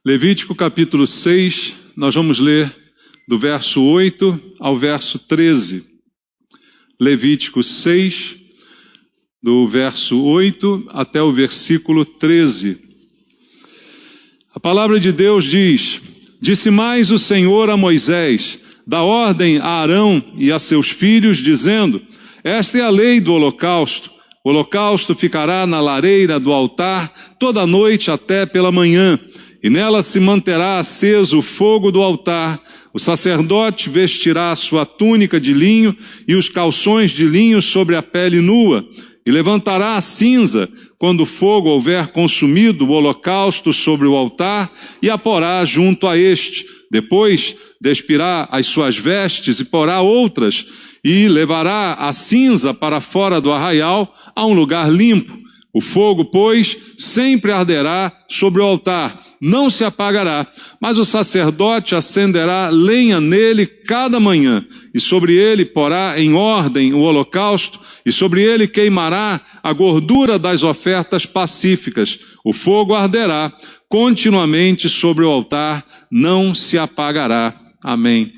Levítico capítulo 6, nós vamos ler do verso 8 ao verso 13. Levítico 6, do verso 8 até o versículo 13. A palavra de Deus diz: Disse mais o Senhor a Moisés: Dá ordem a Arão e a seus filhos, dizendo: Esta é a lei do holocausto. O holocausto ficará na lareira do altar toda a noite até pela manhã, e nela se manterá aceso o fogo do altar. O sacerdote vestirá a sua túnica de linho e os calções de linho sobre a pele nua, e levantará a cinza quando o fogo houver consumido o holocausto sobre o altar, e a porá junto a este. Depois despirá as suas vestes e porá outras, e levará a cinza para fora do arraial a um lugar limpo. O fogo, pois, sempre arderá sobre o altar, não se apagará, mas o sacerdote acenderá lenha nele cada manhã, e sobre ele porá em ordem o holocausto, e sobre ele queimará a gordura das ofertas pacíficas. O fogo arderá continuamente sobre o altar, não se apagará. Amém.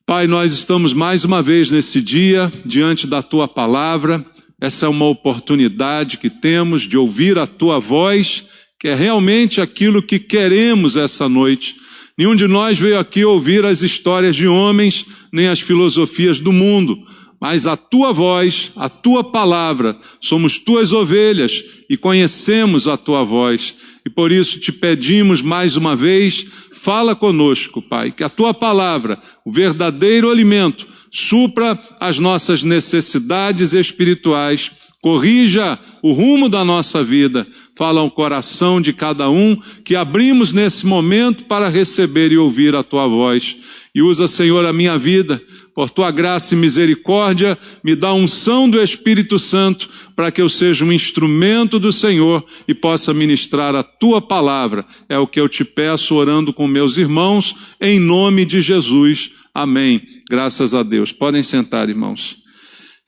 Pai, nós estamos mais uma vez nesse dia diante da Tua palavra. Essa é uma oportunidade que temos de ouvir a Tua voz, que é realmente aquilo que queremos essa noite. Nenhum de nós veio aqui ouvir as histórias de homens, nem as filosofias do mundo, mas a Tua voz, a Tua palavra, somos Tuas ovelhas e conhecemos a Tua voz. E por isso te pedimos mais uma vez, fala conosco, Pai, que a Tua palavra, o verdadeiro alimento, supra as nossas necessidades espirituais, corrija o rumo da nossa vida, fala ao coração de cada um que abrimos nesse momento para receber e ouvir a Tua voz. E usa, Senhor, a minha vida, por Tua graça e misericórdia, me dá a unção do Espírito Santo para que eu seja um instrumento do Senhor e possa ministrar a Tua palavra. É o que eu te peço, orando com meus irmãos, em nome de Jesus. Amém. Graças a Deus. Podem sentar, irmãos.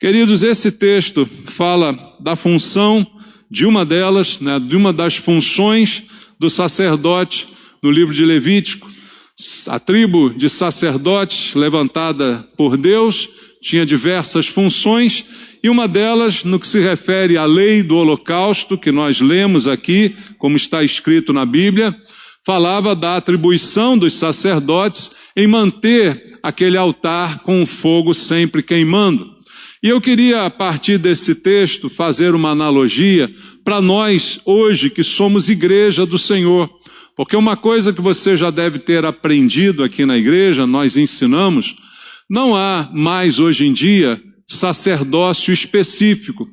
Queridos, esse texto fala da função de uma delas, de uma das funções do sacerdote no livro de Levítico. A tribo de sacerdotes levantada por Deus tinha diversas funções, e uma delas, no que se refere à lei do holocausto, que nós lemos aqui, como está escrito na Bíblia, falava da atribuição dos sacerdotes em manter aquele altar com o fogo sempre queimando. E eu queria, a partir desse texto, fazer uma analogia para nós hoje que somos igreja do Senhor. Porque uma coisa que você já deve ter aprendido aqui na igreja, nós ensinamos, não há mais hoje em dia sacerdócio específico.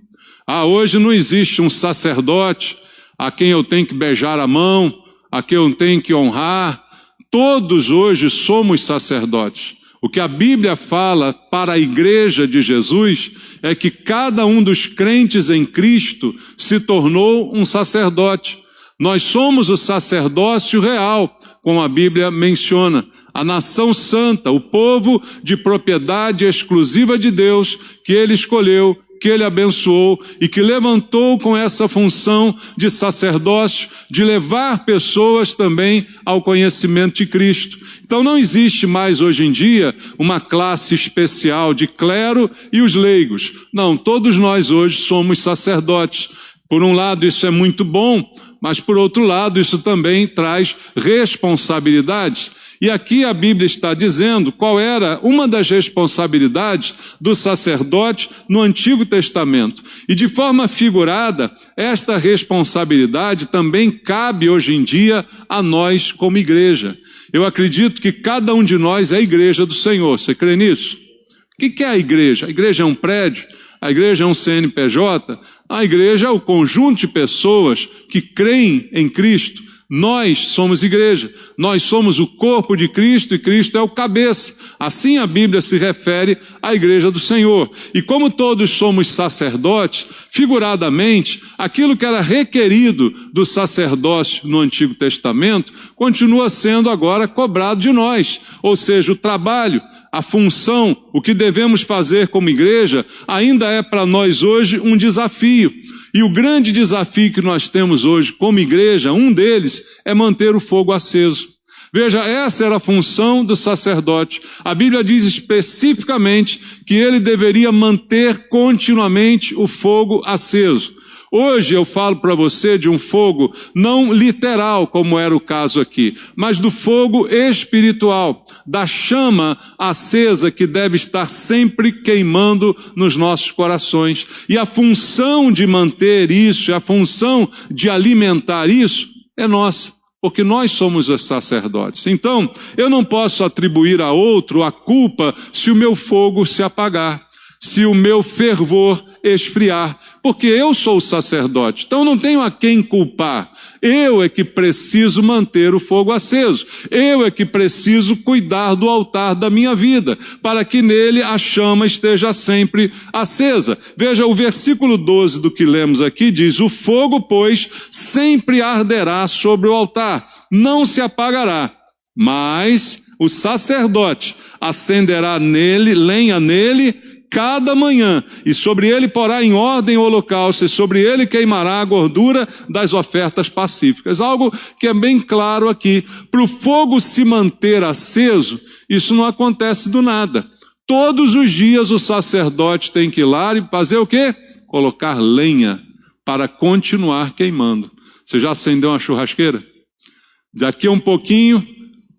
Hoje não existe um sacerdote a quem eu tenho que beijar a mão, a quem eu tenho que honrar. Todos hoje somos sacerdotes. O que a Bíblia fala para a igreja de Jesus é que cada um dos crentes em Cristo se tornou um sacerdote. Nós somos o sacerdócio real, como a Bíblia menciona, a nação santa, o povo de propriedade exclusiva de Deus, que Ele escolheu, que Ele abençoou e que levantou com essa função de sacerdócio, de levar pessoas também ao conhecimento de Cristo. Então não existe mais hoje em dia uma classe especial de clero e os leigos. Não, todos nós hoje somos sacerdotes. Por um lado isso é muito bom, mas por outro lado isso também traz responsabilidades. E aqui a Bíblia está dizendo qual era uma das responsabilidades do sacerdote no Antigo Testamento. E de forma figurada, esta responsabilidade também cabe hoje em dia a nós como igreja. Eu acredito que cada um de nós é a igreja do Senhor. Você crê nisso? O que é a igreja? A igreja é um prédio? A igreja é um CNPJ? A igreja é o conjunto de pessoas que creem em Cristo. Nós somos igreja, nós somos o corpo de Cristo e Cristo é o cabeça. Assim a Bíblia se refere à igreja do Senhor. E como todos somos sacerdotes, figuradamente, aquilo que era requerido do sacerdócio no Antigo Testamento, continua sendo agora cobrado de nós. Ou seja, o trabalho, a função, o que devemos fazer como igreja, ainda é para nós hoje um desafio. E o grande desafio que nós temos hoje como igreja, um deles, é manter o fogo aceso. Veja, essa era a função do sacerdote. A Bíblia diz especificamente que ele deveria manter continuamente o fogo aceso. Hoje eu falo para você de um fogo não literal, como era o caso aqui, mas do fogo espiritual, da chama acesa que deve estar sempre queimando nos nossos corações. E a função de manter isso, a função de alimentar isso é nossa, porque nós somos os sacerdotes. Então, eu não posso atribuir a outro a culpa se o meu fogo se apagar, se o meu fervor esfriar, porque eu sou o sacerdote, então não tenho a quem culpar. Eu é que preciso manter o fogo aceso, eu é que preciso cuidar do altar da minha vida, para que nele a chama esteja sempre acesa. Veja, o versículo 12 do que lemos aqui diz: o fogo, pois, sempre arderá sobre o altar, não se apagará, mas o sacerdote acenderá nele, lenha nele, cada manhã, e sobre ele porá em ordem o holocausto, e sobre ele queimará a gordura das ofertas pacíficas. Algo que é bem claro aqui. Para o fogo se manter aceso, isso não acontece do nada. Todos os dias o sacerdote tem que ir lá e fazer o quê? Colocar lenha para continuar queimando. Você já acendeu uma churrasqueira? Daqui a um pouquinho,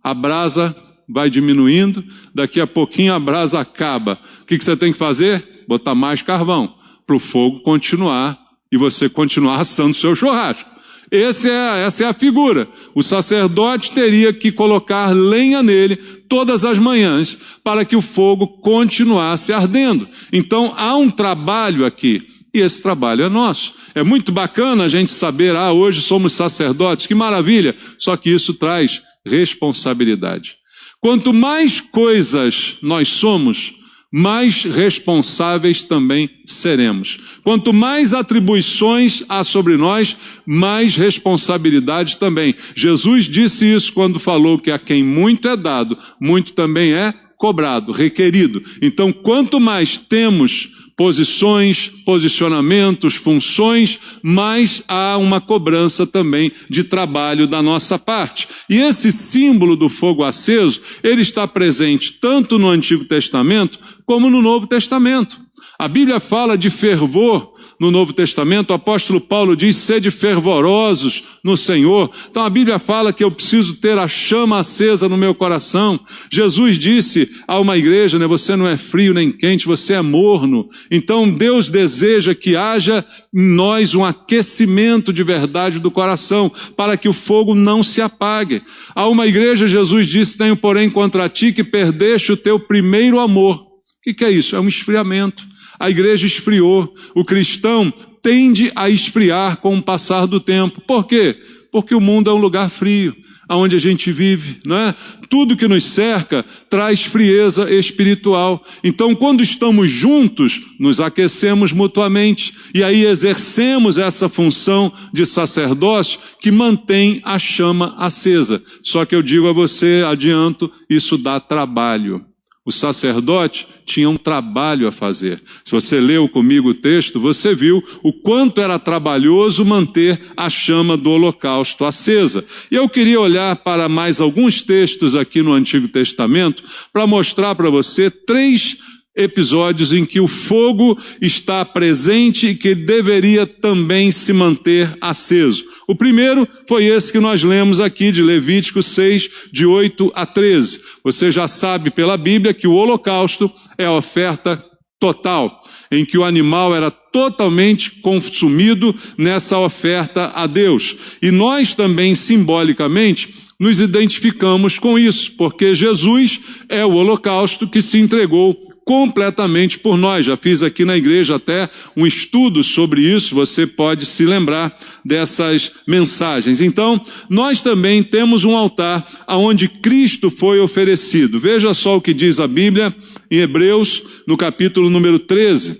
a brasa vai diminuindo, daqui a pouquinho a brasa acaba. O que você tem que fazer? Botar mais carvão, para o fogo continuar e você continuar assando o seu churrasco. Essa é a figura. O sacerdote teria que colocar lenha nele todas as manhãs, para que o fogo continuasse ardendo. Então há um trabalho aqui, e esse trabalho é nosso. É muito bacana a gente saber, hoje somos sacerdotes, que maravilha, só que isso traz responsabilidade. Quanto mais coisas nós somos, mais responsáveis também seremos. Quanto mais atribuições há sobre nós, mais responsabilidade também. Jesus disse isso quando falou que a quem muito é dado, muito também é cobrado, requerido. Então, quanto mais temos posições, posicionamentos, funções, mas há uma cobrança também de trabalho da nossa parte. E esse símbolo do fogo aceso, ele está presente tanto no Antigo Testamento como no Novo Testamento. A Bíblia fala de fervor no Novo Testamento. O apóstolo Paulo diz: sede fervorosos no Senhor. Então a Bíblia fala que eu preciso ter a chama acesa no meu coração. Jesus disse a uma igreja, você não é frio nem quente, você é morno. Então Deus deseja que haja em nós um aquecimento de verdade do coração, para que o fogo não se apague. A uma igreja Jesus disse: tenho porém contra ti que perdeste o teu primeiro amor. O que é isso? É um esfriamento. A igreja esfriou. O cristão tende a esfriar com o passar do tempo. Por quê? Porque o mundo é um lugar frio, onde a gente vive, não é? Tudo que nos cerca traz frieza espiritual. Então, quando estamos juntos, nos aquecemos mutuamente. E aí exercemos essa função de sacerdócio que mantém a chama acesa. Só que eu digo a você, adianto, isso dá trabalho. O sacerdote tinha um trabalho a fazer. Se você leu comigo o texto, você viu o quanto era trabalhoso manter a chama do holocausto acesa. E eu queria olhar para mais alguns textos aqui no Antigo Testamento para mostrar para você 3 episódios em que o fogo está presente e que deveria também se manter aceso. O primeiro foi esse que nós lemos aqui de Levítico 6, de 8 a 13. Você já sabe pela Bíblia que o holocausto é a oferta total, em que o animal era totalmente consumido nessa oferta a Deus. E nós também, simbolicamente, nos identificamos com isso, porque Jesus é o holocausto que se entregou completamente por nós. Já fiz aqui na igreja até um estudo sobre isso, você pode se lembrar dessas mensagens. Então, nós também temos um altar onde Cristo foi oferecido. Veja só o que diz a Bíblia em Hebreus, no capítulo número 13.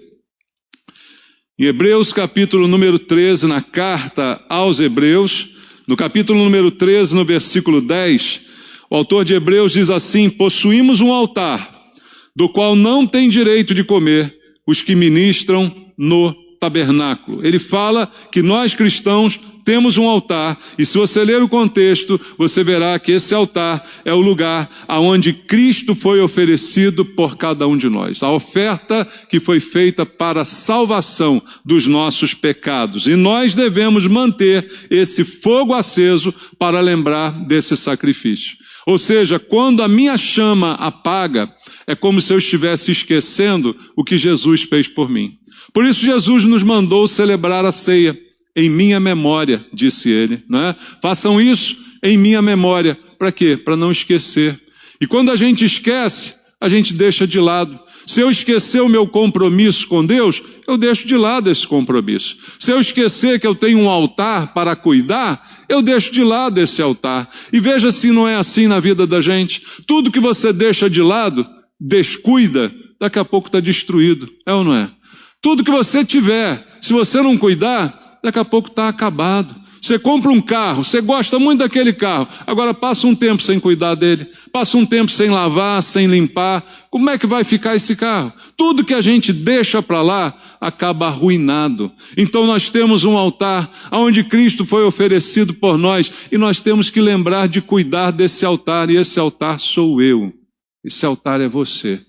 Em Hebreus, capítulo número 13, na carta aos Hebreus, no capítulo número 13, no versículo 10, o autor de Hebreus diz assim: possuímos um altar do qual não tem direito de comer os que ministram no tabernáculo. Ele fala que nós cristãos temos um altar, e se você ler o contexto, você verá que esse altar é o lugar aonde Cristo foi oferecido por cada um de nós. A oferta que foi feita para a salvação dos nossos pecados. E nós devemos manter esse fogo aceso para lembrar desse sacrifício. Ou seja, quando a minha chama apaga, é como se eu estivesse esquecendo o que Jesus fez por mim. Por isso Jesus nos mandou celebrar a ceia. Em minha memória, disse ele, né? Façam isso em minha memória. Para quê? Para não esquecer. E quando a gente esquece, a gente deixa de lado. Se eu esquecer o meu compromisso com Deus, eu deixo de lado esse compromisso. Se eu esquecer que eu tenho um altar para cuidar, eu deixo de lado esse altar. E veja se não é assim na vida da gente. Tudo que você deixa de lado, descuida, daqui a pouco está destruído. É ou não é? Tudo que você tiver, se você não cuidar, daqui a pouco está acabado. Você compra um carro, você gosta muito daquele carro, agora passa um tempo sem cuidar dele, passa um tempo sem lavar, sem limpar, como é que vai ficar esse carro? Tudo que a gente deixa para lá acaba arruinado. Então nós temos um altar onde Cristo foi oferecido por nós, e nós temos que lembrar de cuidar desse altar, e esse altar sou eu, esse altar é você.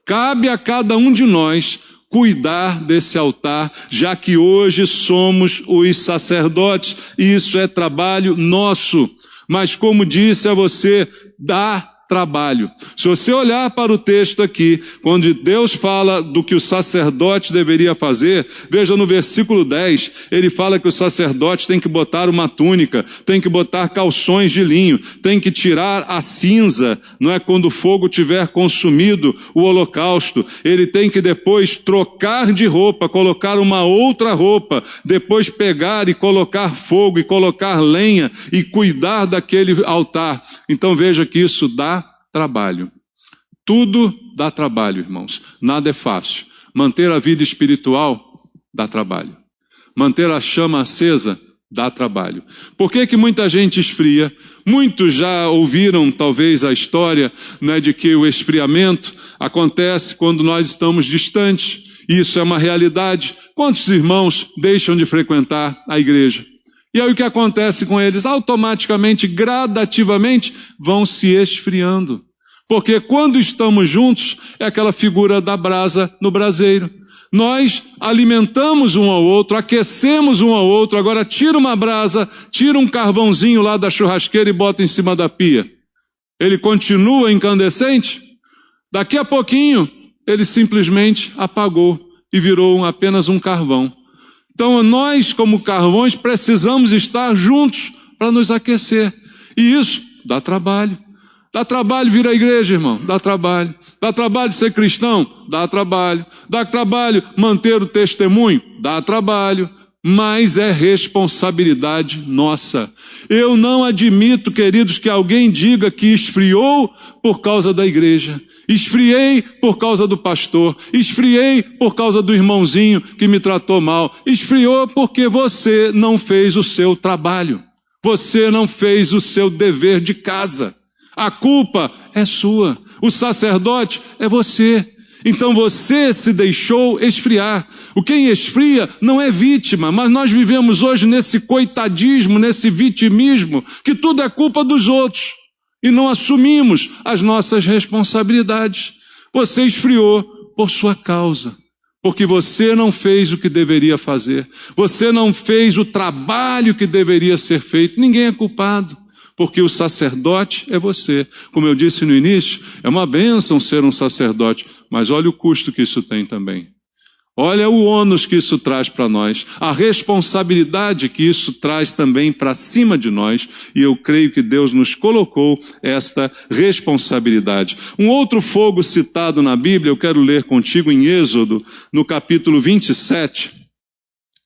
Cabe a cada um de nós cuidar desse altar, já que hoje somos os sacerdotes, e isso é trabalho nosso. Mas como disse a você, dá trabalho. Se você olhar para o texto aqui, quando Deus fala do que o sacerdote deveria fazer, veja no versículo 10, ele fala que o sacerdote tem que botar uma túnica, tem que botar calções de linho, tem que tirar a cinza, não é, quando o fogo tiver consumido o holocausto, ele tem que depois trocar de roupa, colocar uma outra roupa, depois pegar e colocar fogo e colocar lenha e cuidar daquele altar. Então veja que isso dá trabalho. Tudo dá trabalho, irmãos. Nada é fácil. Manter a vida espiritual dá trabalho. Manter a chama acesa dá trabalho. Por que muita gente esfria? Muitos já ouviram talvez a história, né, de que o esfriamento acontece quando nós estamos distantes. Isso é uma realidade. Quantos irmãos deixam de frequentar a igreja? E aí o que acontece com eles? Automaticamente, gradativamente, vão se esfriando. Porque quando estamos juntos, é aquela figura da brasa no braseiro. Nós alimentamos um ao outro, aquecemos um ao outro, agora tira uma brasa, tira um carvãozinho lá da churrasqueira e bota em cima da pia. Ele continua incandescente? Daqui a pouquinho, ele simplesmente apagou e virou apenas um carvão. Então nós, como carvões, precisamos estar juntos para nos aquecer. E isso dá trabalho. Dá trabalho vir à igreja, irmão, dá trabalho. Dá trabalho ser cristão? Dá trabalho. Dá trabalho manter o testemunho? Dá trabalho. Mas é responsabilidade nossa. Eu não admito, queridos, que alguém diga que esfriou por causa da igreja. Esfriei por causa do pastor. Esfriei por causa do irmãozinho que me tratou mal. Esfriou porque você não fez o seu trabalho. Você não fez o seu dever de casa. A culpa é sua. O sacerdote é você. Então você se deixou esfriar. O quem esfria não é vítima, mas nós vivemos hoje nesse coitadismo, nesse vitimismo, que tudo é culpa dos outros. E não assumimos as nossas responsabilidades. Você esfriou por sua causa, porque você não fez o que deveria fazer. Você não fez o trabalho que deveria ser feito. Ninguém é culpado, porque o sacerdote é você. Como eu disse no início, é uma bênção ser um sacerdote, mas olha o custo que isso tem também. Olha o ônus que isso traz para nós, a responsabilidade que isso traz também para cima de nós, e eu creio que Deus nos colocou esta responsabilidade. Um outro fogo citado na Bíblia, eu quero ler contigo em Êxodo, no capítulo 27.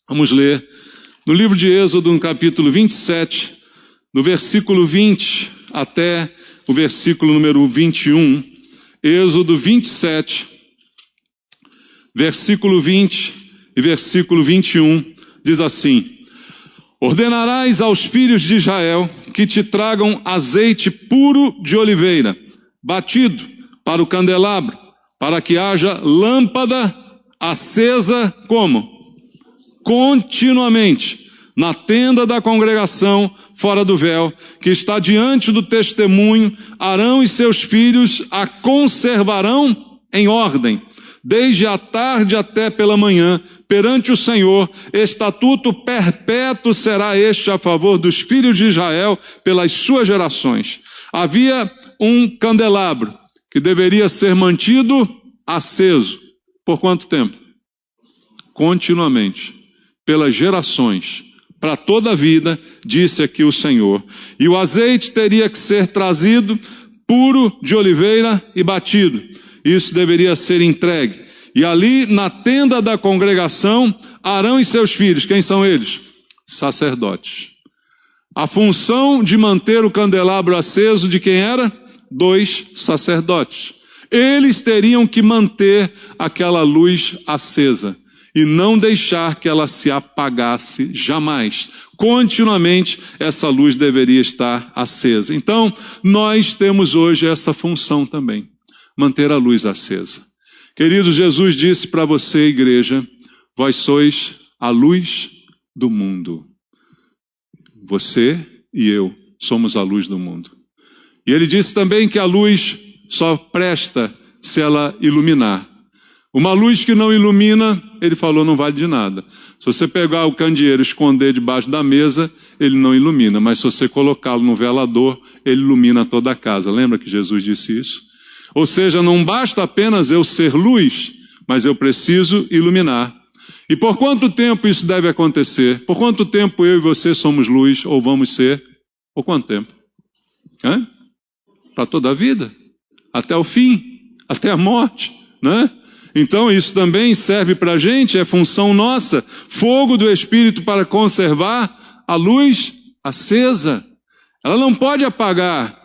Vamos ler no livro de Êxodo, no capítulo 27, no versículo 20 até o versículo número 21. Êxodo 27, versículo 20 e versículo 21, diz assim: ordenarás aos filhos de Israel que te tragam azeite puro de oliveira, batido para o candelabro, para que haja lâmpada acesa como? Continuamente, na tenda da congregação, fora do véu, que está diante do testemunho. Arão e seus filhos a conservarão em ordem, desde a tarde até pela manhã, perante o Senhor. Estatuto perpétuo será este a favor dos filhos de Israel pelas suas gerações. Havia um candelabro que deveria ser mantido aceso. Por quanto tempo? Continuamente, pelas gerações, para toda a vida, disse aqui o Senhor. E o azeite teria que ser trazido puro de oliveira e batido. Isso deveria ser entregue. E ali na tenda da congregação, Arão e seus filhos, quem são eles? Sacerdotes. A função de manter o candelabro aceso de quem era? 2 sacerdotes. Eles teriam que manter aquela luz acesa e não deixar que ela se apagasse jamais. Continuamente essa luz deveria estar acesa. Então, nós temos hoje essa função também, manter a luz acesa. Querido, Jesus disse para você, igreja, vós sois a luz do mundo. Você e eu somos a luz do mundo. E ele disse também que a luz só presta se ela iluminar. Uma luz que não ilumina, ele falou, não vale de nada. Se você pegar o candeeiro e esconder debaixo da mesa, ele não ilumina. Mas se você colocá-lo no velador, ele ilumina toda a casa. Lembra que Jesus disse isso? Ou seja, não basta apenas eu ser luz, mas eu preciso iluminar. E por quanto tempo isso deve acontecer? Por quanto tempo eu e você somos luz, ou vamos ser? Por quanto tempo? Para toda a vida? Até o fim? Até a morte? Né? Então isso também serve para a gente, é função nossa. Fogo do Espírito para conservar a luz acesa. Ela não pode apagar.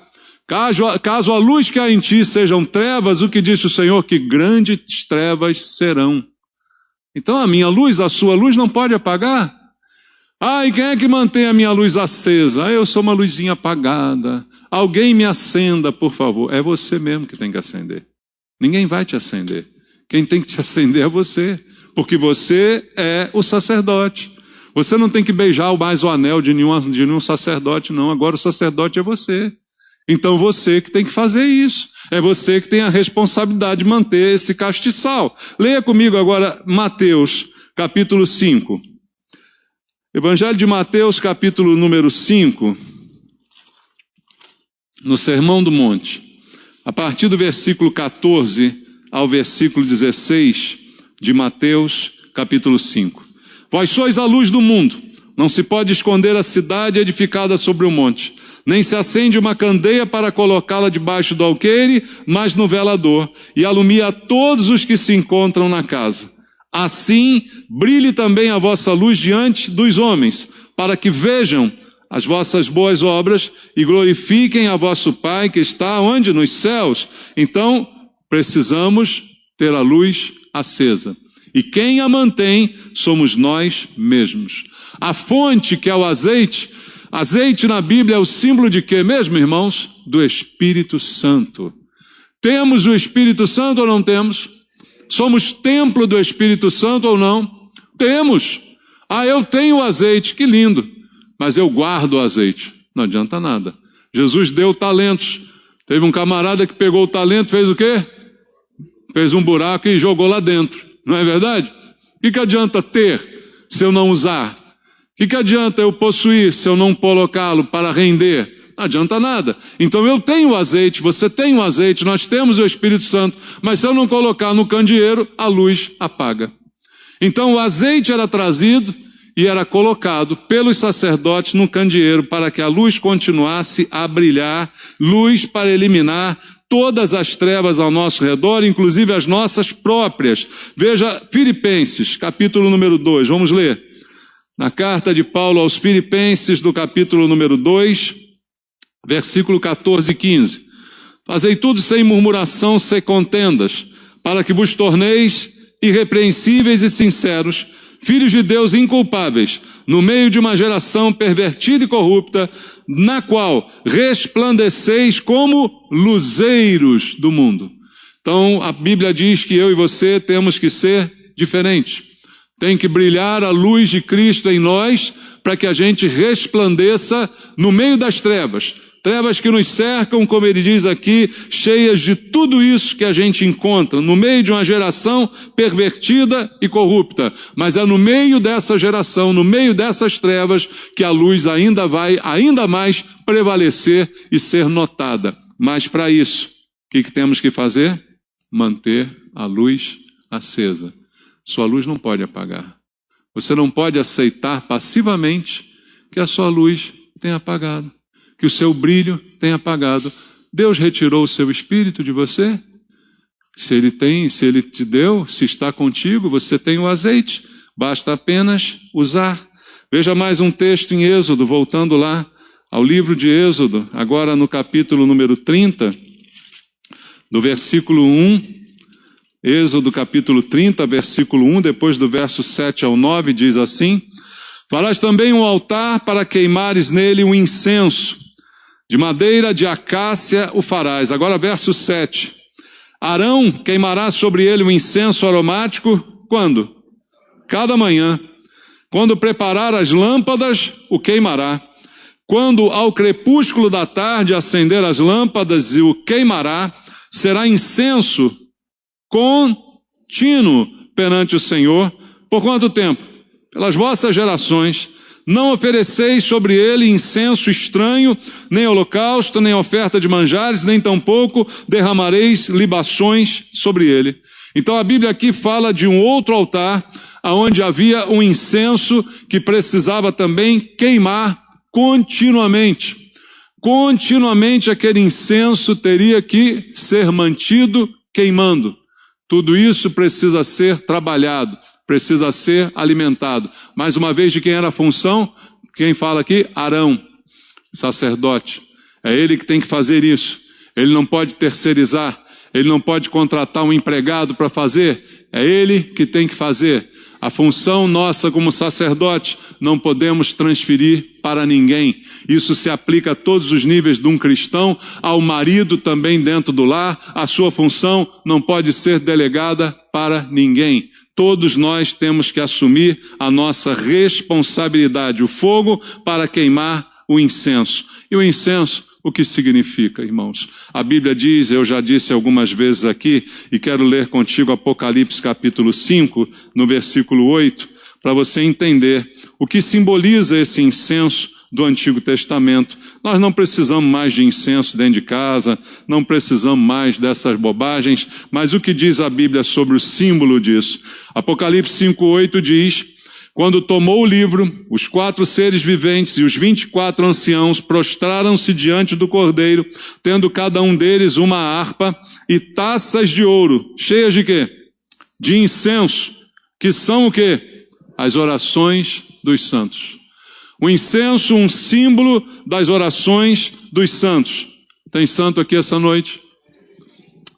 Caso a luz que há em ti sejam trevas, o que disse o Senhor? Que grandes trevas serão. Então a minha luz, a sua luz não pode apagar. E quem é que mantém a minha luz acesa? Eu sou uma luzinha apagada. Alguém me acenda, por favor. É você mesmo que tem que acender. Ninguém vai te acender. Quem tem que te acender é você. Porque você é o sacerdote. Você não tem que beijar mais o anel de nenhum sacerdote, não. Agora o sacerdote é você. Então você que tem que fazer isso. É você que tem a responsabilidade de manter esse castiçal. Leia comigo agora Mateus, capítulo 5. Evangelho de Mateus, capítulo número 5. No Sermão do Monte. A partir do versículo 14 ao versículo 16 de Mateus, capítulo 5. Vós sois a luz do mundo. Não se pode esconder a cidade edificada sobre o monte. Nem se acende uma candeia para colocá-la debaixo do alqueire, mas no velador, e alumia a todos os que se encontram na casa. Assim, brilhe também a vossa luz diante dos homens, para que vejam as vossas boas obras e glorifiquem a vosso Pai que está onde? Nos céus. Então, precisamos ter a luz acesa. E quem a mantém somos nós mesmos. A fonte, que é o azeite na Bíblia é o símbolo de quê mesmo, irmãos? Do Espírito Santo. Temos o Espírito Santo ou não temos? Somos templo do Espírito Santo ou não? Temos. Eu tenho o azeite, que lindo. Mas eu guardo o azeite. Não adianta nada. Jesus deu talentos. Teve um camarada que pegou o talento, fez o quê? Fez um buraco e jogou lá dentro. Não é verdade? O que adianta ter se eu não usar? O que adianta eu possuir se eu não colocá-lo para render? Não adianta nada. Então eu tenho o azeite, você tem o azeite, nós temos o Espírito Santo, mas se eu não colocar no candeeiro, a luz apaga. Então o azeite era trazido e era colocado pelos sacerdotes no candeeiro para que a luz continuasse a brilhar, luz para eliminar todas as trevas ao nosso redor, inclusive as nossas próprias. Veja Filipenses, capítulo número 2, vamos ler. Na carta de Paulo aos Filipenses, do capítulo número 2, versículo 14 e 15. Fazei tudo sem murmuração, sem contendas, para que vos torneis irrepreensíveis e sinceros, filhos de Deus inculpáveis, no meio de uma geração pervertida e corrupta, na qual resplandeceis como luzeiros do mundo. Então, a Bíblia diz que eu e você temos que ser diferentes. Tem que brilhar a luz de Cristo em nós para que a gente resplandeça no meio das trevas. Trevas que nos cercam, como ele diz aqui, cheias de tudo isso que a gente encontra, no meio de uma geração pervertida e corrupta. Mas é no meio dessa geração, no meio dessas trevas, que a luz ainda vai, ainda mais prevalecer e ser notada. Mas para isso, o que temos que fazer? Manter a luz acesa. Sua luz não pode apagar. Você não pode aceitar passivamente que a sua luz tenha apagado, que o seu brilho tenha apagado. Deus retirou o seu espírito de você? Se ele te deu, se está contigo, você tem o azeite. Basta apenas usar. Veja mais um texto em Êxodo, voltando lá ao livro de Êxodo, agora no capítulo número 30, do versículo 1. Êxodo capítulo 30, versículo 1, depois do verso 7 ao 9, diz assim: farás também um altar para queimares nele um incenso. De madeira de acácia o farás. Agora verso 7. Arão queimará sobre ele um incenso aromático, quando? Cada manhã. Quando preparar as lâmpadas, o queimará. Quando ao crepúsculo da tarde acender as lâmpadas e o queimará, será incenso contínuo perante o Senhor. Por quanto tempo? Pelas vossas gerações. Não ofereceis sobre ele incenso estranho, nem holocausto, nem oferta de manjares, nem tampouco derramareis libações sobre ele. Então a Bíblia aqui fala de um outro altar, onde havia um incenso que precisava também queimar continuamente. Continuamente aquele incenso teria que ser mantido queimando. Tudo isso precisa ser trabalhado, precisa ser alimentado. Mais uma vez, de quem era a função? Quem fala aqui? Arão, sacerdote. É ele que tem que fazer isso. Ele não pode terceirizar, ele não pode contratar um empregado para fazer. É ele que tem que fazer. A função nossa como sacerdote não podemos transferir para ninguém. Isso se aplica a todos os níveis de um cristão, ao marido também dentro do lar. A sua função não pode ser delegada para ninguém. Todos nós temos que assumir a nossa responsabilidade, o fogo para queimar o incenso. E o incenso, o que significa, irmãos? A Bíblia diz, eu já disse algumas vezes aqui, e quero ler contigo Apocalipse capítulo 5, no versículo 8, para você entender o que simboliza esse incenso do Antigo Testamento. Nós não precisamos mais de incenso dentro de casa, não precisamos mais dessas bobagens, mas o que diz a Bíblia sobre o símbolo disso? Apocalipse 5:8 diz: quando tomou o livro, os 4 seres viventes e os 24 anciãos prostraram-se diante do Cordeiro, tendo cada um deles uma harpa e taças de ouro, cheias de quê? De incenso, que são o quê? As orações dos santos. O incenso, um símbolo das orações dos santos. Tem santo aqui essa noite?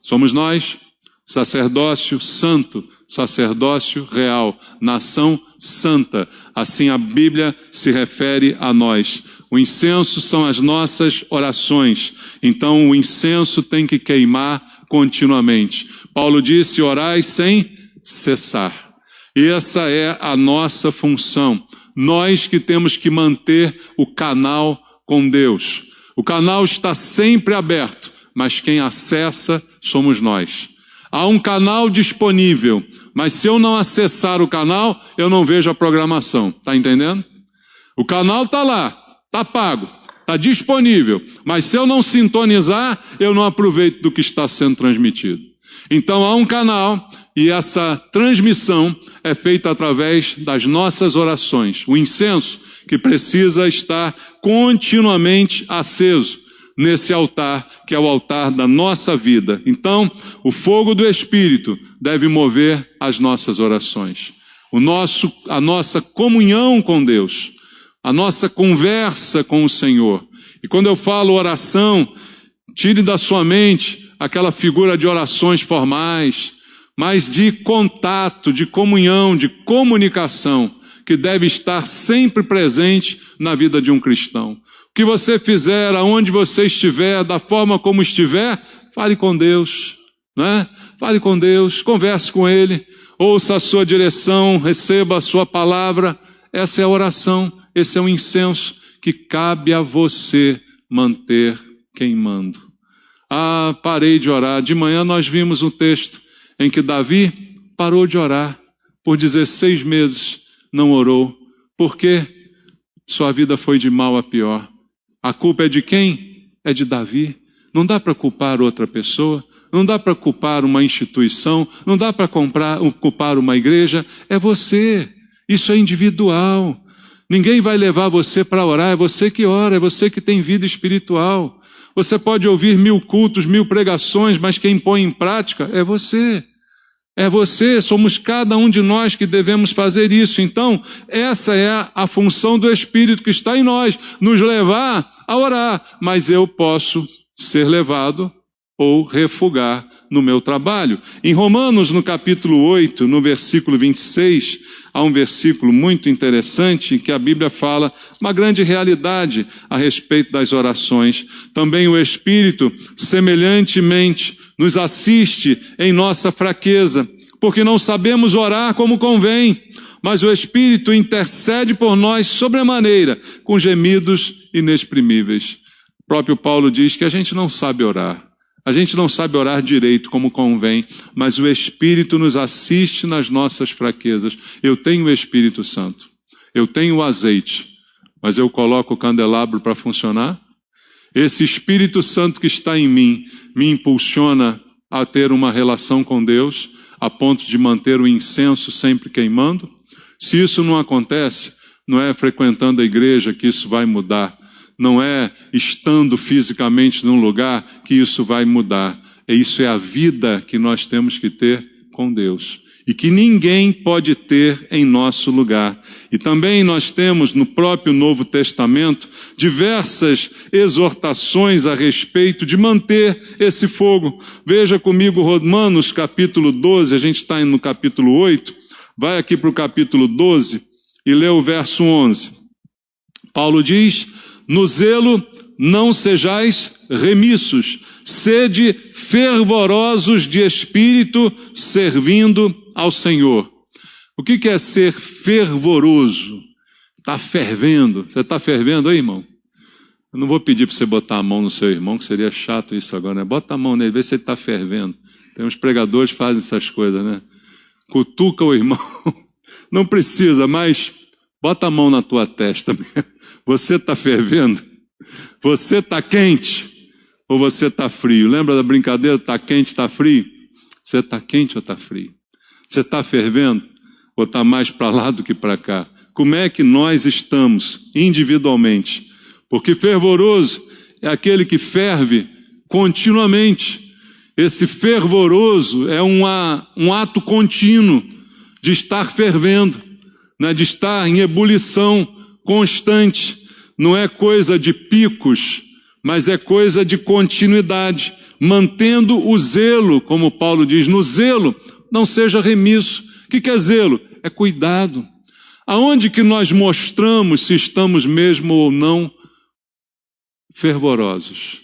Somos nós, sacerdócio santo, sacerdócio real, nação santa. Assim a Bíblia se refere a nós. O incenso são as nossas orações. Então o incenso tem que queimar continuamente. Paulo disse: orai sem cessar. E essa é a nossa função. Nós que temos que manter o canal com Deus. O canal está sempre aberto, mas quem acessa somos nós. Há um canal disponível, mas se eu não acessar o canal, eu não vejo a programação. Está entendendo? O canal está lá, está pago, está disponível, mas se eu não sintonizar, eu não aproveito do que está sendo transmitido. Então há um canal e essa transmissão é feita através das nossas orações. O incenso que precisa estar continuamente aceso nesse altar, que é o altar da nossa vida. Então, o fogo do Espírito deve mover as nossas orações. A nossa comunhão com Deus, a nossa conversa com o Senhor. E quando eu falo oração, tire da sua mente aquela figura de orações formais, mas de contato, de comunhão, de comunicação, que deve estar sempre presente na vida de um cristão. O que você fizer, aonde você estiver, da forma como estiver, fale com Deus, né? Fale com Deus, converse com Ele, ouça a sua direção, receba a sua palavra. Essa é a oração, esse é o incenso que cabe a você manter queimando. Ah, parei de orar. De manhã nós vimos um texto em que Davi parou de orar. Por 16 meses não orou. Por quê? Sua vida foi de mal a pior. A culpa é de quem? É de Davi. Não dá para culpar outra pessoa, não dá para culpar uma instituição, não dá para culpar uma igreja. É você. Isso é individual. Ninguém vai levar você para orar, é você que ora, é você que tem vida espiritual. Você pode ouvir 1000 cultos, 1000 pregações, mas quem põe em prática é você. É você, somos cada um de nós que devemos fazer isso. Então, essa é a função do Espírito que está em nós, nos levar a orar. Mas eu posso ser levado ou refugar no meu trabalho. Em Romanos, no capítulo 8, no versículo 26, há um versículo muito interessante que a Bíblia fala uma grande realidade a respeito das orações. Também o Espírito, semelhantemente, nos assiste em nossa fraqueza, porque não sabemos orar como convém, mas o Espírito intercede por nós sobremaneira, com gemidos inexprimíveis. O próprio Paulo diz que a gente não sabe orar. A gente não sabe orar direito como convém, mas o Espírito nos assiste nas nossas fraquezas. Eu tenho o Espírito Santo, eu tenho o azeite, mas eu coloco o candelabro para funcionar? Esse Espírito Santo que está em mim me impulsiona a ter uma relação com Deus, a ponto de manter o incenso sempre queimando? Se isso não acontece, não é frequentando a igreja que isso vai mudar. Não é estando fisicamente num lugar que isso vai mudar. Isso é a vida que nós temos que ter com Deus. E que ninguém pode ter em nosso lugar. E também nós temos no próprio Novo Testamento diversas exortações a respeito de manter esse fogo. Veja comigo Romanos capítulo 12, a gente está no capítulo 8. Vai aqui para o capítulo 12 e lê o verso 11. Paulo diz: no zelo não sejais remissos, sede fervorosos de espírito, servindo ao Senhor. O que é ser fervoroso? Está fervendo. Você está fervendo aí, irmão? Eu não vou pedir para você botar a mão no seu irmão, que seria chato isso agora, né? Bota a mão nele, vê se ele está fervendo. Tem uns pregadores que fazem essas coisas, né? Cutuca o irmão. Não precisa, mas bota a mão na tua testa mesmo. Você está fervendo? Você está quente? Ou você está frio? Lembra da brincadeira? Está quente, está frio? Você está quente ou está frio? Você está fervendo? Ou está mais para lá do que para cá? Como é que nós estamos individualmente? Porque fervoroso é aquele que ferve continuamente. Esse fervoroso é um ato contínuo de estar fervendo, né? De estar em ebulição constante. Não é coisa de picos, mas é coisa de continuidade, mantendo o zelo, como Paulo diz, no zelo não seja remisso. O que é zelo? É cuidado. Aonde que nós mostramos se estamos mesmo ou não fervorosos?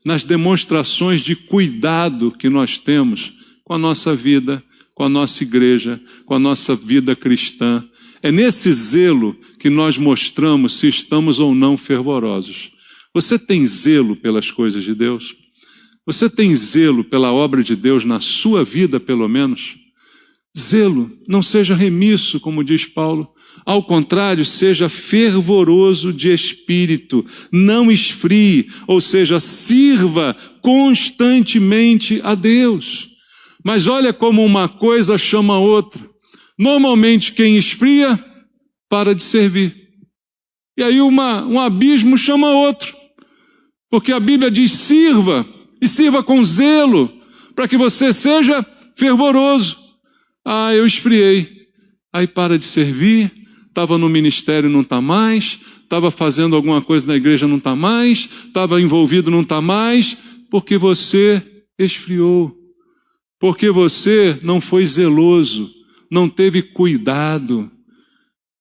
Nas demonstrações de cuidado que nós temos com a nossa vida, com a nossa igreja, com a nossa vida cristã. É nesse zelo que nós mostramos se estamos ou não fervorosos. Você tem zelo pelas coisas de Deus? Você tem zelo pela obra de Deus na sua vida, pelo menos? Zelo, não seja remisso, como diz Paulo. Ao contrário, seja fervoroso de espírito, não esfrie, ou seja, sirva constantemente a Deus. Mas olha como uma coisa chama a outra. Normalmente quem esfria, para de servir. E aí um abismo chama outro. Porque a Bíblia diz sirva, e sirva com zelo, para que você seja fervoroso. Ah, eu esfriei. Aí para de servir, estava no ministério, não está mais, estava fazendo alguma coisa na igreja, não está mais, estava envolvido, não está mais, porque você esfriou. Porque você não foi zeloso, não teve cuidado.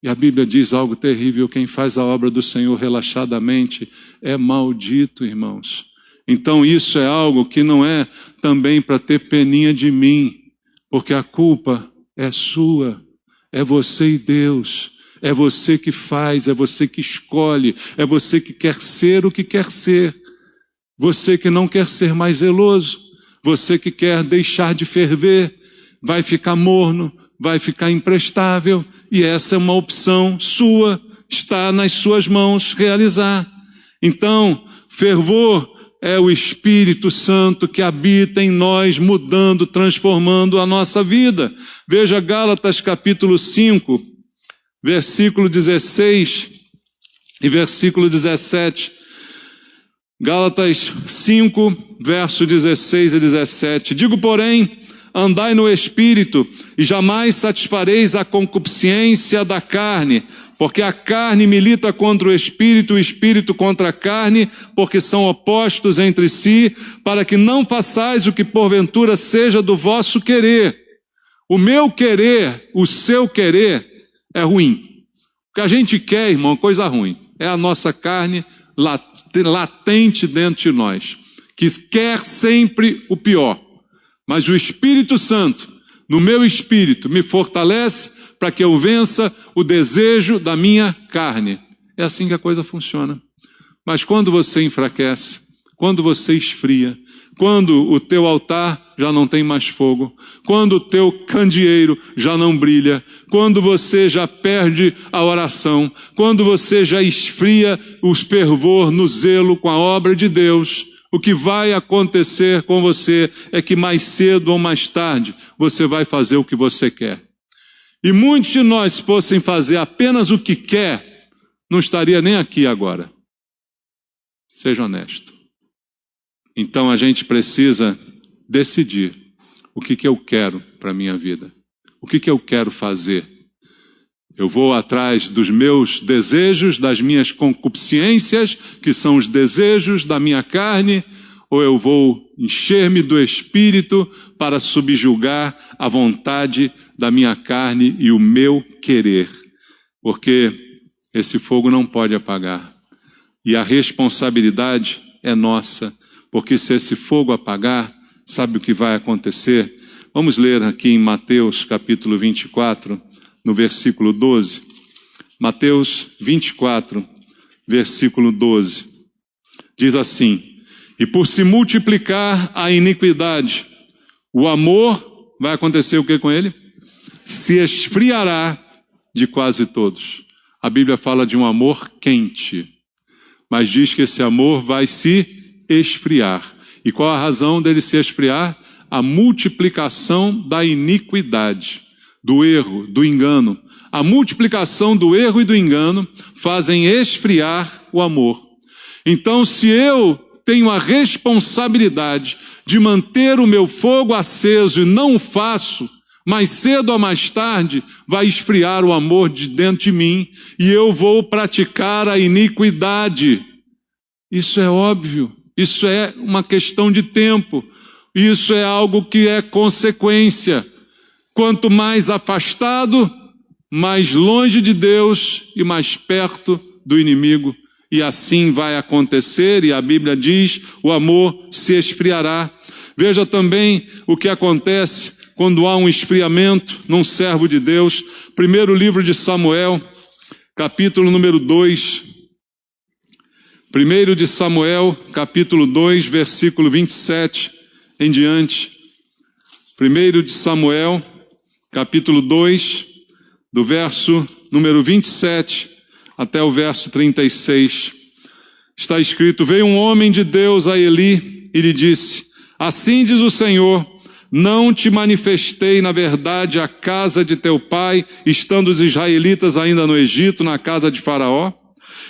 E a Bíblia diz algo terrível: quem faz a obra do Senhor relaxadamente é maldito, irmãos. Então isso é algo que não é também para ter peninha de mim, porque a culpa é sua, é você e Deus, é você que faz, é você que escolhe, é você que quer ser o que quer ser, você que não quer ser mais zeloso, você que quer deixar de ferver, vai ficar morno, vai ficar imprestável, e essa é uma opção sua, está nas suas mãos realizar. Então, fervor é o Espírito Santo que habita em nós, mudando, transformando a nossa vida. Veja Gálatas capítulo 5, versículo 16 e versículo 17. Gálatas 5, verso 16 e 17. Digo, porém, andai no Espírito, e jamais satisfareis a concupiscência da carne, porque a carne milita contra o Espírito contra a carne, porque são opostos entre si, para que não façais o que porventura seja do vosso querer. O meu querer, o seu querer, é ruim. O que a gente quer, irmão, coisa ruim. É a nossa carne latente dentro de nós, que quer sempre o pior. Mas o Espírito Santo, no meu espírito, me fortalece para que eu vença o desejo da minha carne. É assim que a coisa funciona. Mas quando você enfraquece, quando você esfria, quando o teu altar já não tem mais fogo, quando o teu candeeiro já não brilha, quando você já perde a oração, quando você já esfria o fervor no zelo com a obra de Deus, o que vai acontecer com você é que mais cedo ou mais tarde você vai fazer o que você quer. E muitos de nós, se fossem fazer apenas o que quer, não estaria nem aqui agora. Seja honesto. Então a gente precisa decidir o que eu quero para a minha vida. O que eu quero fazer. Eu vou atrás dos meus desejos, das minhas concupiscências, que são os desejos da minha carne, ou eu vou encher-me do Espírito para subjugar a vontade da minha carne e o meu querer. Porque esse fogo não pode apagar. E a responsabilidade é nossa, porque se esse fogo apagar, sabe o que vai acontecer? Vamos ler aqui em Mateus capítulo 24, no versículo 12. Mateus 24, versículo 12. Diz assim: e por se multiplicar a iniquidade, o amor, vai acontecer o que com ele? Se esfriará de quase todos. A Bíblia fala de um amor quente, mas diz que esse amor vai se esfriar. E qual a razão dele se esfriar? A multiplicação da iniquidade, do erro, do engano. A multiplicação do erro e do engano fazem esfriar o amor. Então, se eu tenho a responsabilidade de manter o meu fogo aceso e não o faço, mais cedo ou mais tarde vai esfriar o amor de dentro de mim e eu vou praticar a iniquidade. Isso é óbvio, isso é uma questão de tempo, isso é algo que é consequência. Quanto mais afastado, mais longe de Deus e mais perto do inimigo. E assim vai acontecer, e a Bíblia diz, o amor se esfriará. Veja também o que acontece quando há um esfriamento num servo de Deus. Primeiro livro de Samuel, capítulo número 2. Primeiro de Samuel, capítulo 2, versículo 27 em diante. Primeiro de Samuel, capítulo 2, do verso número 27 até o verso 36. Está escrito: veio um homem de Deus a Eli e lhe disse: assim diz o Senhor, não te manifestei na verdade à casa de teu pai, estando os israelitas ainda no Egito, na casa de Faraó?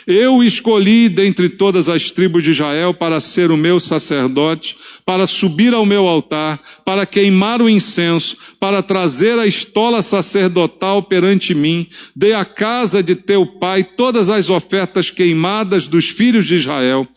Eu escolhi dentre todas as tribos de Israel para ser o meu sacerdote, para subir ao meu altar, para queimar o incenso, para trazer a estola sacerdotal perante mim. Dei à casa de teu pai todas as ofertas queimadas dos filhos de Israel.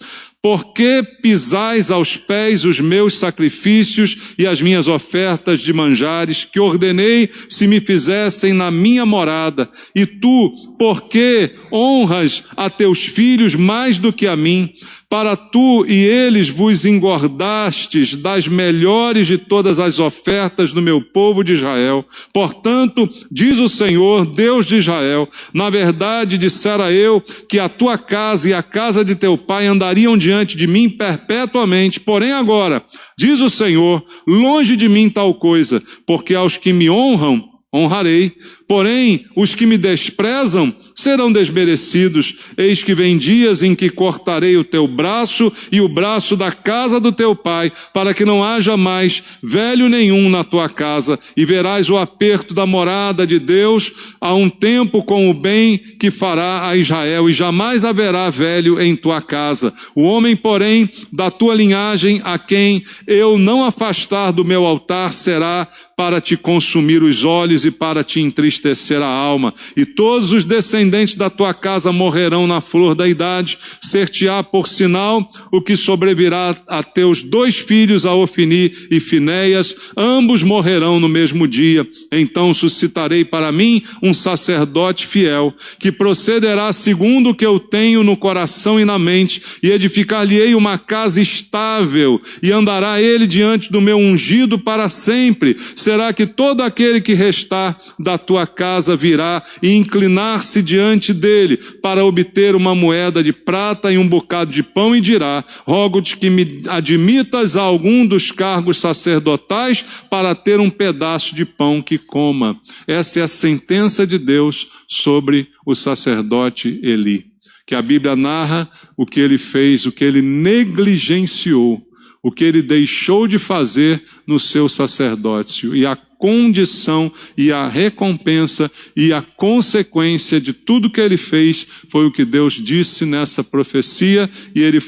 Por que pisais aos pés os meus sacrifícios e as minhas ofertas de manjares, que ordenei se me fizessem na minha morada? E tu, por que honras a teus filhos mais do que a mim? Para tu e eles vos engordastes das melhores de todas as ofertas do meu povo de Israel. Portanto, diz o Senhor, Deus de Israel, na verdade dissera eu que a tua casa e a casa de teu pai andariam diante de mim perpetuamente. Porém agora, diz o Senhor, longe de mim tal coisa, porque aos que me honram, honrarei, porém os que me desprezam serão desmerecidos. Eis que vem dias em que cortarei o teu braço e o braço da casa do teu pai, para que não haja mais velho nenhum na tua casa, e verás o aperto da morada de Deus a um tempo com o bem que fará a Israel, e jamais haverá velho em tua casa. O homem, porém, da tua linhagem, a quem eu não afastar do meu altar, será para te consumir os olhos e para te entristecer a alma. E todos os descendentes da tua casa morrerão na flor da idade. Ser-te-á por sinal o que sobrevirá a teus 2 filhos, a Ofni e Finéias. Ambos morrerão no mesmo dia. Então suscitarei para mim um sacerdote fiel, que procederá segundo o que eu tenho no coração e na mente, e edificar-lhe-ei uma casa estável, e andará ele diante do meu ungido para sempre. Será que todo aquele que restar da tua casa virá e inclinar-se diante dele para obter uma moeda de prata e um bocado de pão, e dirá: rogo-te que me admitas a algum dos cargos sacerdotais para ter um pedaço de pão que coma. Esta é a sentença de Deus sobre o sacerdote Eli, que a Bíblia narra o que ele fez, o que ele negligenciou, o que ele deixou de fazer no seu sacerdócio, e a condição e a recompensa e a consequência de tudo que ele fez foi o que Deus disse nessa profecia, e ele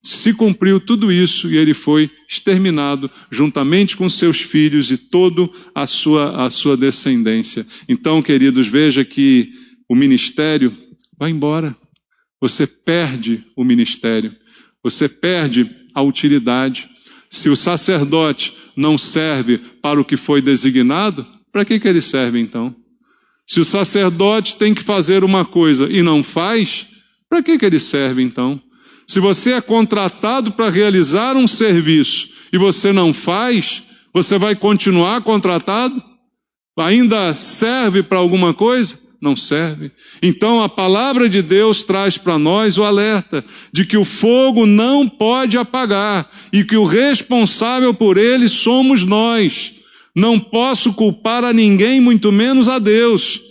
se cumpriu tudo isso, e ele foi exterminado juntamente com seus filhos e toda a sua descendência. Então, queridos, veja que o ministério vai embora. Você perde o ministério, você perde a utilidade. Se o sacerdote não serve para o que foi designado, para que ele serve então? Se o sacerdote tem que fazer uma coisa e não faz, para que ele serve então? Se você é contratado para realizar um serviço e você não faz, você vai continuar contratado? Ainda serve para alguma coisa? Não serve. Então a palavra de Deus traz para nós o alerta de que o fogo não pode apagar e que o responsável por ele somos nós. Não posso culpar a ninguém, muito menos a Deus.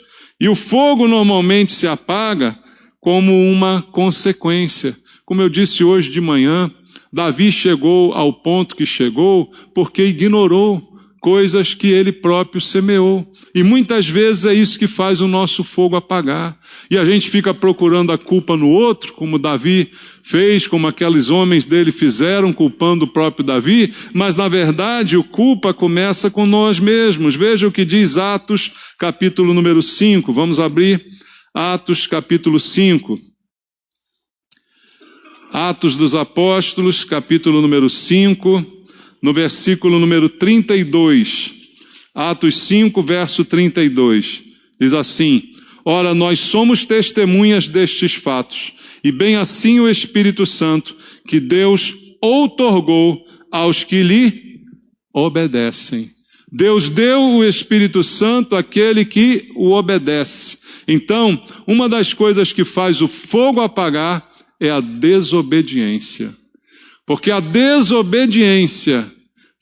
E o fogo normalmente se apaga como uma consequência. Como eu disse hoje de manhã, Davi chegou ao ponto que chegou porque ignorou coisas que ele próprio semeou. E muitas vezes é isso que faz o nosso fogo apagar. E a gente fica procurando a culpa no outro, como Davi fez, como aqueles homens dele fizeram, culpando o próprio Davi, mas na verdade o culpa começa com nós mesmos. Veja o que diz Atos, capítulo número 5. Vamos abrir Atos, capítulo 5. Atos dos Apóstolos, capítulo número 5. No versículo número 32, Atos 5, verso 32, diz assim: ora, nós somos testemunhas destes fatos, e bem assim o Espírito Santo, que Deus outorgou aos que lhe obedecem. Deus deu o Espírito Santo àquele que o obedece. Então, uma das coisas que faz o fogo apagar é a desobediência. Porque a desobediência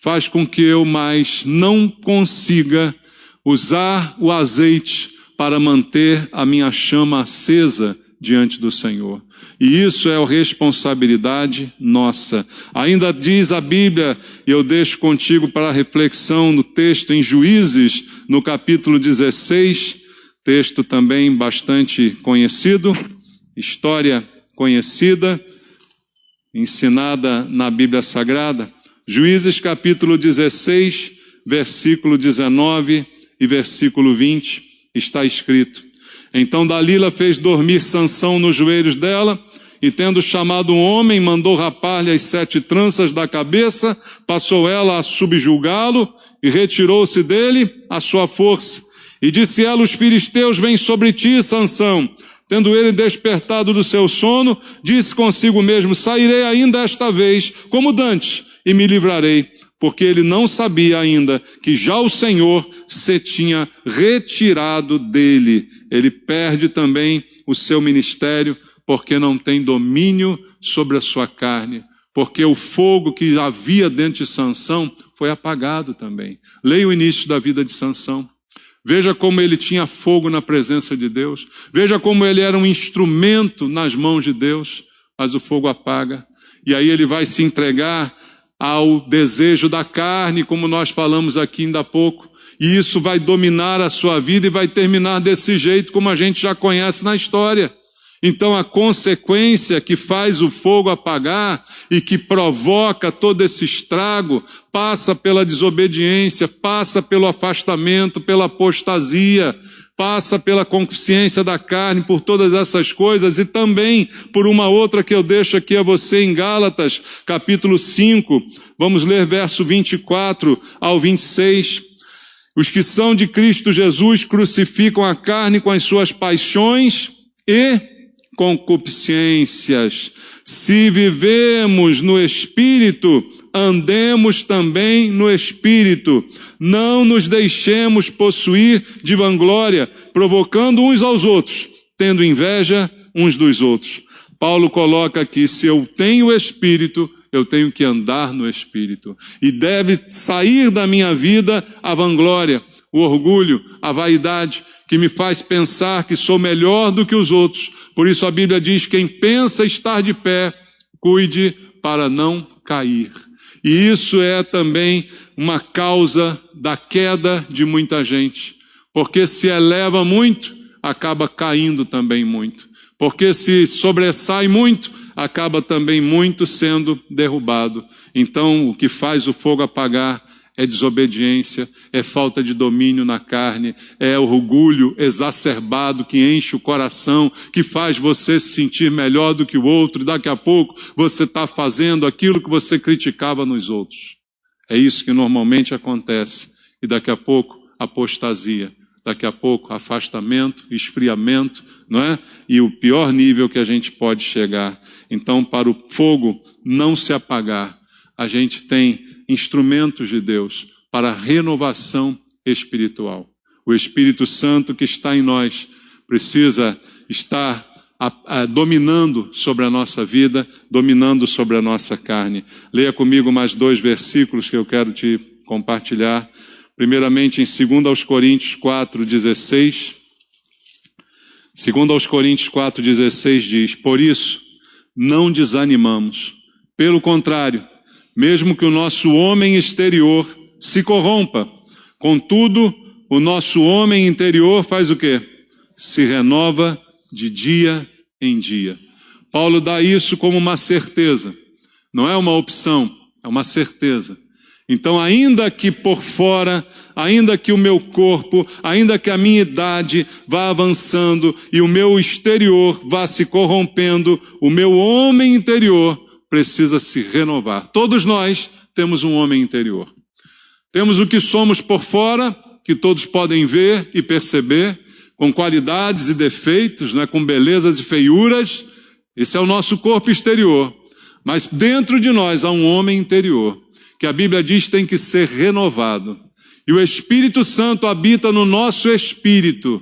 faz com que eu mais não consiga usar o azeite para manter a minha chama acesa diante do Senhor. E isso é a responsabilidade nossa. Ainda diz a Bíblia, e eu deixo contigo para a reflexão no texto em Juízes, no capítulo 16, texto também bastante conhecido, história conhecida, ensinada na Bíblia Sagrada. Juízes capítulo 16, versículo 19 e versículo 20, está escrito: então Dalila fez dormir Sansão nos joelhos dela, e tendo chamado um homem, mandou rapar-lhe as 7 tranças da cabeça, passou ela a subjulgá-lo, e retirou-se dele a sua força. E disse ela: os filisteus vêm sobre ti, Sansão. Tendo ele despertado do seu sono, disse consigo mesmo: sairei ainda esta vez, como dantes, e me livrarei. Porque ele não sabia ainda que já o Senhor se tinha retirado dele. Ele perde também o seu ministério, porque não tem domínio sobre a sua carne. Porque o fogo que havia dentro de Sansão foi apagado também. Leia o início da vida de Sansão. Veja como ele tinha fogo na presença de Deus. Veja como ele era um instrumento nas mãos de Deus. Mas o fogo apaga. E aí ele vai se entregar ao desejo da carne, como nós falamos aqui ainda há pouco. E isso vai dominar a sua vida e vai terminar desse jeito, como a gente já conhece na história. Então a consequência que faz o fogo apagar e que provoca todo esse estrago passa pela desobediência, passa pelo afastamento, pela apostasia, passa pela consciência da carne, por todas essas coisas e também por uma outra que eu deixo aqui a você em Gálatas, capítulo 5, vamos ler verso 24 ao 26. Os que são de Cristo Jesus crucificam a carne com as suas paixões e concupiscências. Se vivemos no Espírito, andemos também no Espírito. Não nos deixemos possuir de vanglória, provocando uns aos outros, tendo inveja uns dos outros. Paulo coloca aqui, se eu tenho o Espírito, eu tenho que andar no Espírito. E deve sair da minha vida a vanglória, o orgulho, a vaidade, que me faz pensar que sou melhor do que os outros. Por isso a Bíblia diz, quem pensa estar de pé, cuide para não cair. E isso é também uma causa da queda de muita gente. Porque se eleva muito, acaba caindo também muito. Porque se sobressai muito, acaba também muito sendo derrubado. Então o que faz o fogo apagar é desobediência, é falta de domínio na carne, é orgulho exacerbado que enche o coração, que faz você se sentir melhor do que o outro, e daqui a pouco você está fazendo aquilo que você criticava nos outros. É isso que normalmente acontece. E daqui a pouco, apostasia. Daqui a pouco, afastamento, esfriamento, não é? E o pior nível que a gente pode chegar. Então, para o fogo não se apagar, a gente tem instrumentos de Deus para a renovação espiritual. O Espírito Santo que está em nós precisa estar dominando sobre a nossa vida, dominando sobre a nossa carne. Leia comigo mais 2 versículos que eu quero te compartilhar. Primeiramente em 2 Coríntios 4:16. 2 Coríntios 4:16 diz: por isso, não desanimamos. Pelo contrário, mesmo que o nosso homem exterior se corrompa, contudo, o nosso homem interior faz o quê? Se renova de dia em dia. Paulo dá isso como uma certeza. Não é uma opção, é uma certeza. Então, ainda que por fora, ainda que o meu corpo, ainda que a minha idade vá avançando e o meu exterior vá se corrompendo, o meu homem interior precisa se renovar. Todos nós temos um homem interior. Temos o que somos por fora, que todos podem ver e perceber, com qualidades e defeitos, né, com belezas e feiuras. Esse é o nosso corpo exterior. Mas dentro de nós há um homem interior, que a Bíblia diz tem que ser renovado. E o Espírito Santo habita no nosso espírito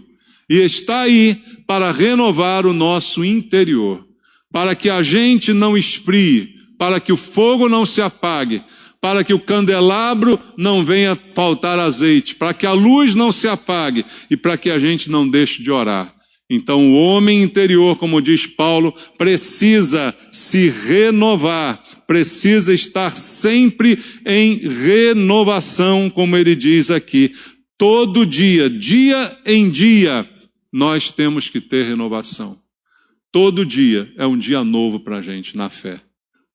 e está aí para renovar o nosso interior. Para que a gente não esfrie, para que o fogo não se apague, para que o candelabro não venha faltar azeite, para que a luz não se apague e para que a gente não deixe de orar. Então o homem interior, como diz Paulo, precisa se renovar, precisa estar sempre em renovação, como ele diz aqui. Todo dia, dia em dia, nós temos que ter renovação. Todo dia é um dia novo para a gente na fé.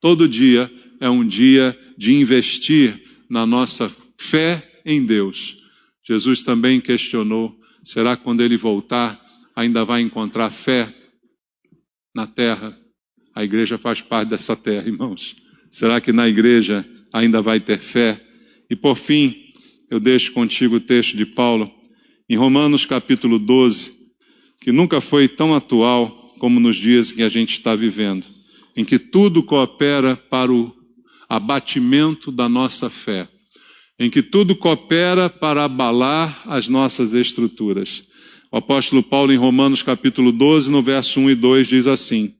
Todo dia é um dia de investir na nossa fé em Deus. Jesus também questionou, será que quando ele voltar ainda vai encontrar fé na terra? A igreja faz parte dessa terra, irmãos. Será que na igreja ainda vai ter fé? E por fim, eu deixo contigo o texto de Paulo, em Romanos capítulo 12, que nunca foi tão atual como nos dias que a gente está vivendo, em que tudo coopera para o abatimento da nossa fé, em que tudo coopera para abalar as nossas estruturas. O apóstolo Paulo, em Romanos capítulo 12, no verso 1 e 2, diz assim: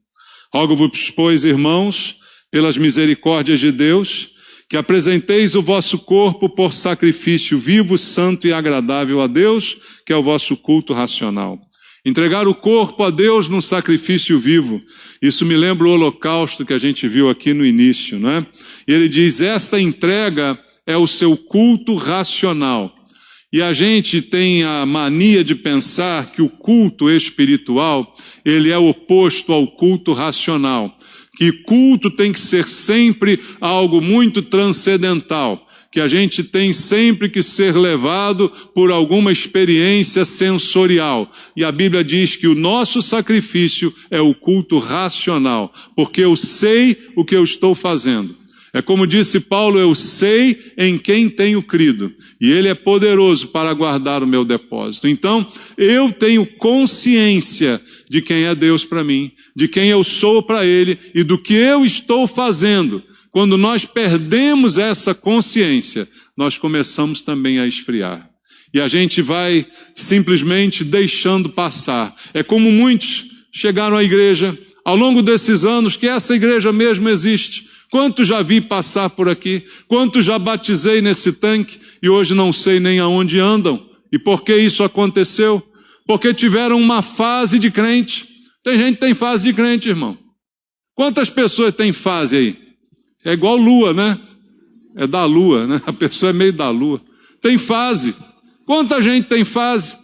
Rogo-vos, pois, irmãos, pelas misericórdias de Deus, que apresenteis o vosso corpo por sacrifício vivo, santo e agradável a Deus, que é o vosso culto racional. Entregar o corpo a Deus num sacrifício vivo. Isso me lembra o holocausto que a gente viu aqui no início, não é? E ele diz, esta entrega é o seu culto racional. E a gente tem a mania de pensar que o culto espiritual, ele é oposto ao culto racional. Que culto tem que ser sempre algo muito transcendental. Que a gente tem sempre que ser levado por alguma experiência sensorial. E a Bíblia diz que o nosso sacrifício é o culto racional, porque eu sei o que eu estou fazendo. É como disse Paulo, eu sei em quem tenho crido, e Ele é poderoso para guardar o meu depósito. Então, eu tenho consciência de quem é Deus para mim, de quem eu sou para Ele e do que eu estou fazendo. Quando nós perdemos essa consciência, nós começamos também a esfriar. E a gente vai simplesmente deixando passar. É como muitos chegaram à igreja, ao longo desses anos, que essa igreja mesmo existe. Quantos já vi passar por aqui? Quantos já batizei nesse tanque? E hoje não sei nem aonde andam. E por que isso aconteceu? Porque tiveram uma fase de crente. Tem gente que tem fase de crente, irmão. Quantas pessoas têm fase aí? É igual lua, né? É da lua, né? A pessoa é meio da lua. Tem fase. Quanta gente tem fase?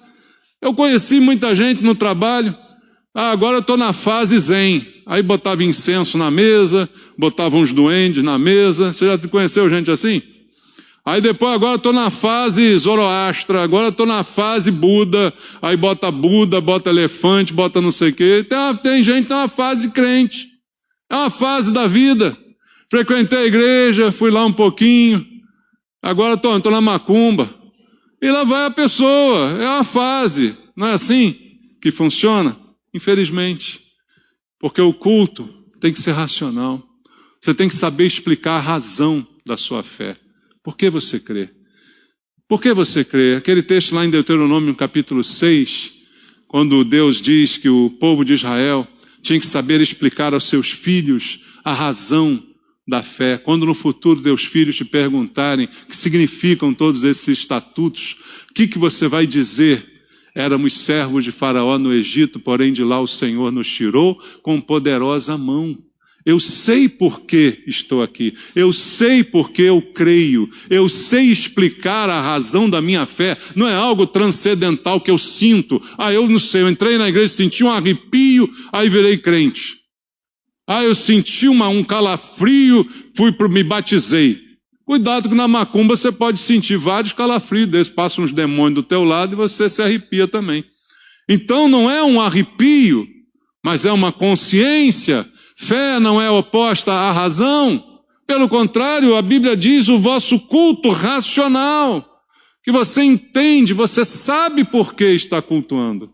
Eu conheci muita gente no trabalho. Agora eu estou na fase zen. Aí botava incenso na mesa, botava uns duendes na mesa. Você já conheceu gente assim? Aí depois, agora estou na fase Zoroastra, agora estou na fase Buda. Aí bota Buda, bota elefante, bota não sei o quê. Tem gente que tem uma fase crente. É uma fase da vida. Frequentei a igreja, fui lá um pouquinho, agora estou na macumba. E lá vai a pessoa, é uma fase. Não é assim que funciona? Infelizmente. Porque o culto tem que ser racional. Você tem que saber explicar a razão da sua fé. Por que você crê? Por que você crê? Aquele texto lá em Deuteronômio, capítulo 6, quando Deus diz que o povo de Israel tinha que saber explicar aos seus filhos a razão da fé. Quando no futuro teus filhos te perguntarem o que significam todos esses estatutos, o que você vai dizer? Éramos servos de Faraó no Egito, porém de lá o Senhor nos tirou com poderosa mão. Eu sei por que estou aqui, eu sei por que eu creio, eu sei explicar a razão da minha fé, não é algo transcendental que eu sinto. Eu não sei, eu entrei na igreja, senti um arrepio, aí virei crente. Eu senti um calafrio, me batizei. Cuidado que na macumba você pode sentir vários calafrios desses, passam uns demônios do teu lado e você se arrepia também. Então não é um arrepio, mas é uma consciência. Fé não é oposta à razão. Pelo contrário, a Bíblia diz o vosso culto racional, que você entende, você sabe por que está cultuando.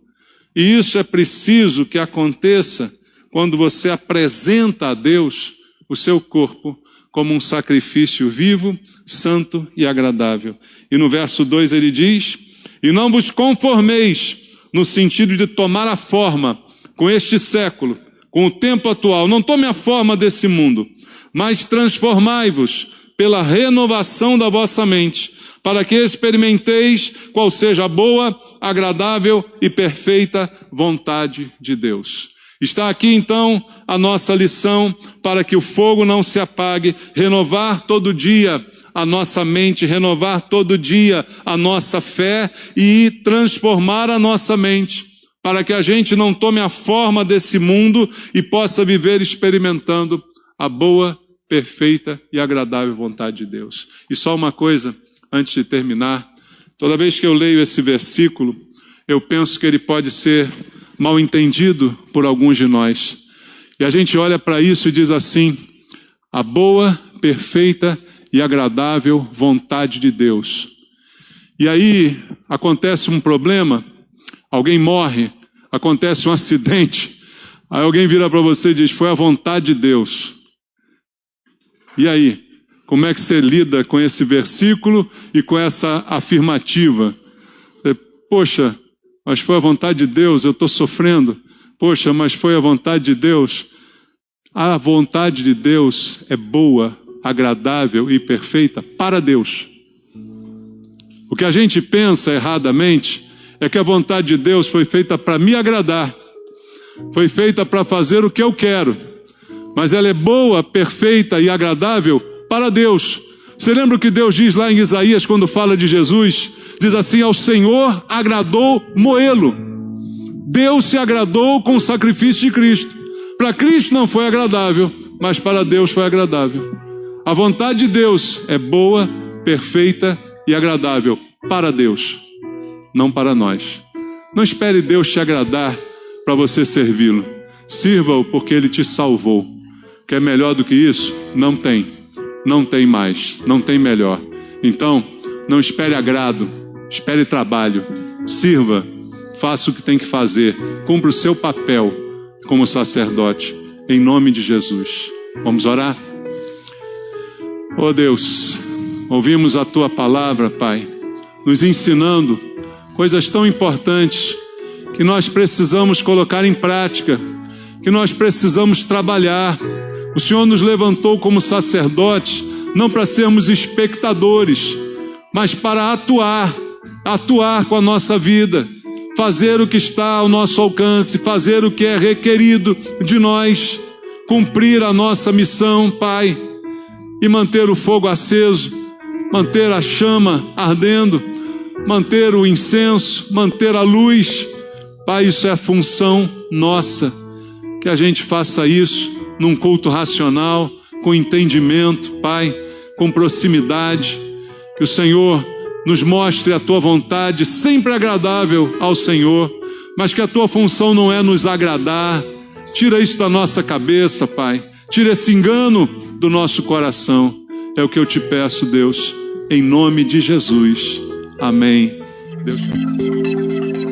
E isso é preciso que aconteça quando você apresenta a Deus o seu corpo como um sacrifício vivo, santo e agradável. E no verso 2 ele diz, e não vos conformeis, no sentido de tomar a forma com este século, com o tempo atual, não tome a forma desse mundo, mas transformai-vos pela renovação da vossa mente, para que experimenteis qual seja a boa, agradável e perfeita vontade de Deus. Está aqui então a nossa lição para que o fogo não se apague, renovar todo dia a nossa mente, renovar todo dia a nossa fé e transformar a nossa mente, para que a gente não tome a forma desse mundo e possa viver experimentando a boa, perfeita e agradável vontade de Deus. E só uma coisa, antes de terminar, toda vez que eu leio esse versículo, eu penso que ele pode ser mal entendido por alguns de nós. E a gente olha para isso e diz assim, a boa, perfeita e agradável vontade de Deus. E aí acontece um problema, alguém morre, acontece um acidente, aí alguém vira para você e diz, foi a vontade de Deus. E aí, como é que você lida com esse versículo e com essa afirmativa? Você, poxa, mas foi a vontade de Deus, eu estou sofrendo. Poxa, mas foi a vontade de Deus. A vontade de Deus é boa, agradável e perfeita para Deus. O que a gente pensa erradamente é que a vontade de Deus foi feita para me agradar, foi feita para fazer o que eu quero, mas ela é boa, perfeita e agradável para Deus. Você lembra o que Deus diz lá em Isaías quando fala de Jesus? Diz assim, ao Senhor agradou moê-lo. Deus se agradou com o sacrifício de Cristo. Para Cristo não foi agradável, mas para Deus foi agradável. A vontade de Deus é boa, perfeita e agradável para Deus, não para nós. Não espere Deus te agradar para você servi-lo. Sirva-o porque Ele te salvou. Quer melhor do que isso? Não tem. Não tem mais. Não tem melhor. Então, não espere agrado. Espere trabalho. Sirva. Faça o que tem que fazer. Cumpra o seu papel como sacerdote. Em nome de Jesus. Vamos orar? Oh Deus, ouvimos a Tua palavra, Pai, nos ensinando coisas tão importantes que nós precisamos colocar em prática, que nós precisamos trabalhar. O Senhor nos levantou como sacerdotes, não para sermos espectadores, mas para atuar com a nossa vida, fazer o que está ao nosso alcance, fazer o que é requerido de nós, cumprir a nossa missão, Pai, e manter o fogo aceso, manter a chama ardendo, manter o incenso, manter a luz. Pai, isso é a função nossa, que a gente faça isso num culto racional, com entendimento, Pai, com proximidade, que o Senhor nos mostre a Tua vontade, sempre agradável ao Senhor, mas que a Tua função não é nos agradar. Tira isso da nossa cabeça, Pai, tira esse engano do nosso coração, é o que eu te peço, Deus, em nome de Jesus, amém. Deus te abençoe.